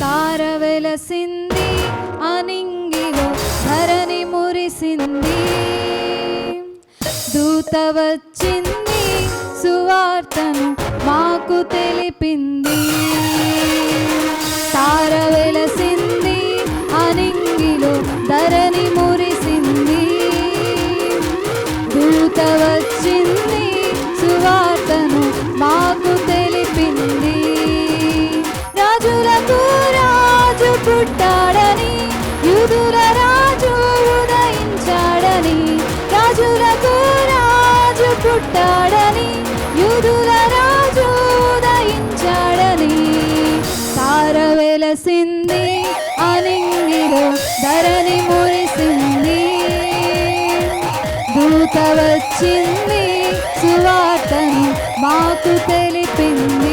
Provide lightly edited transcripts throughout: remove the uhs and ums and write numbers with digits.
తార వెలసింది అనింగిలో ధరణి మురిసింది, దూత వచ్చింది సువార్తను మాకు తెలిపింది. తార వెలసింది అనింగిలో ధరణి మురిసింది, దూత వచ్చింది సువార్తను మాకు తెలిపింది. రాజులకు రాజు పుట్టాడని, యూదుల రాజు ఉదయించాడని. రాజులకు రాజు పుట్టాడని, యూదుల రాజు ఉదయించాడని. తార వెలసింది అనింగిలో ధరణి మురిసింది, దూత వచ్చింది సువార్తను మాకు తెలిపింది.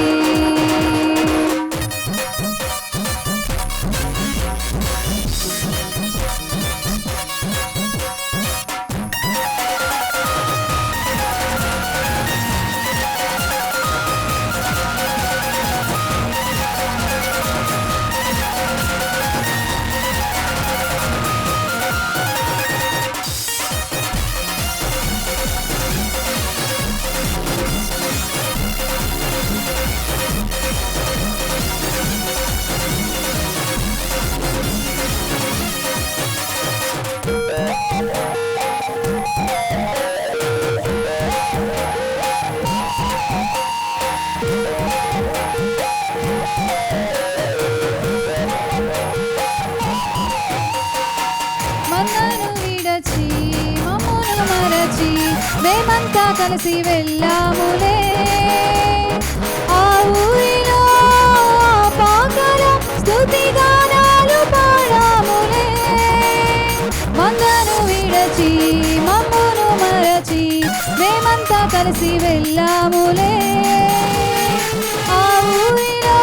మన్నను విడచి మమ్మును మరచి మేమంతా కలిసి వెళ్ళాములే. ఆ ఊరిలో పాకల స్తుతి గానాలు పాడాములే. మన్నను విడచి మమ్మును మరచి మేమంతా కలిసి వెళ్ళాములే. ఆ ఊరిలో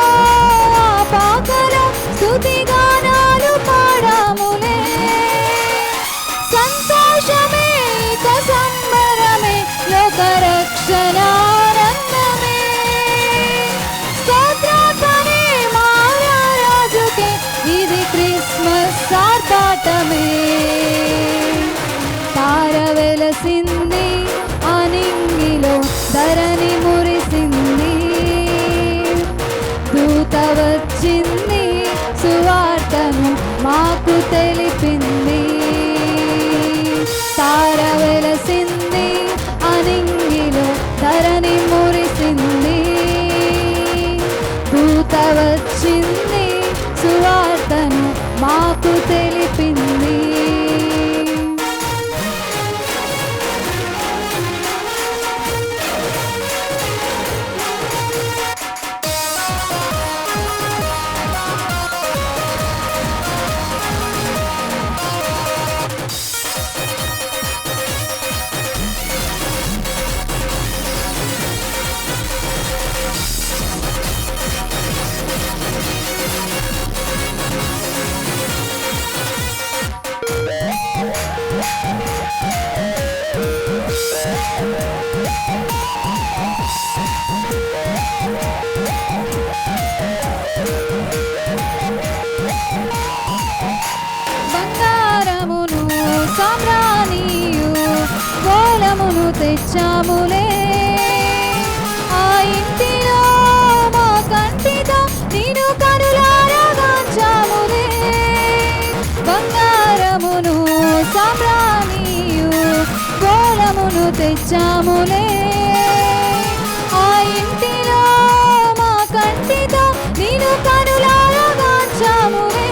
పాకల స్తుతి గానాలు పాడాములే. సంతోషమే సంబరమే లోక రక్షణానందమే, స్తోత్రార్పణే మహారాజుకే ఇది క్రిస్మస్ ఆర్భాటమే. తార వెలసింది అనింగిలో ధరణి మురిసింది, దూత వచ్చింది సువార్తను మాకు తెలిపింది. తార వెలసింది అనింగిలో ధరణి మురిసింది, దూత వచ్చింది సువార్తను మాకు తెలిపింది. బంగారమును సామ్రాణియు గోళమును తెచ్చాములే. ఆ ఇంటిలో మా కంటితో నేను కనులారగాంచాములే. బంగారమును సామ్రాణియు గోళమును తెచ్చాములే. ఆ ఇంటిలో మా కంటితో నేను కనులారగాంచాములే.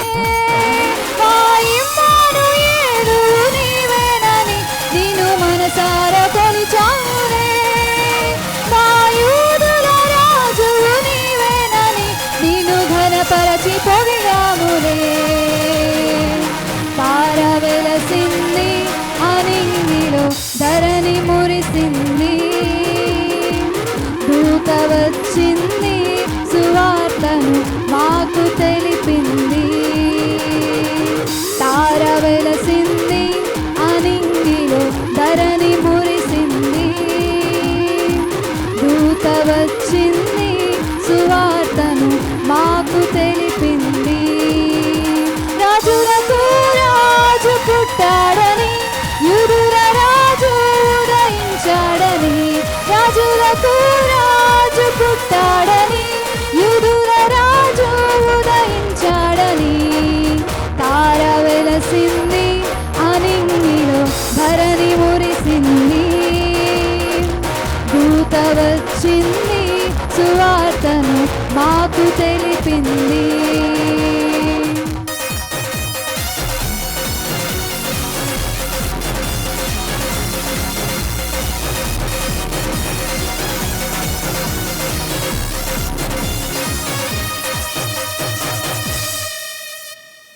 మా ఇమ్మానుయేలు నీవేనని నిన్ను మనసారా కొలిచాములే. మా వచ్చింది, సువార్తను మాకు తెలిపింది. తార వెలసింది, అనింగిలో ధరణి మురిసింది. దూత వచ్చింది, సువార్తను మాకు తెలిపింది. రాజులకు రాజు పుట్టాడని, యూదుల రాజు ఉదయించాడని. రాజులకు రాజు పుట్టాడని, యూదుల రాజు ఉదయించాడని. తార వెలసింది, అనింగిలో ధరణి మురిసింది. దూత వచ్చింది, సువార్తను మాకు తెలిపింది.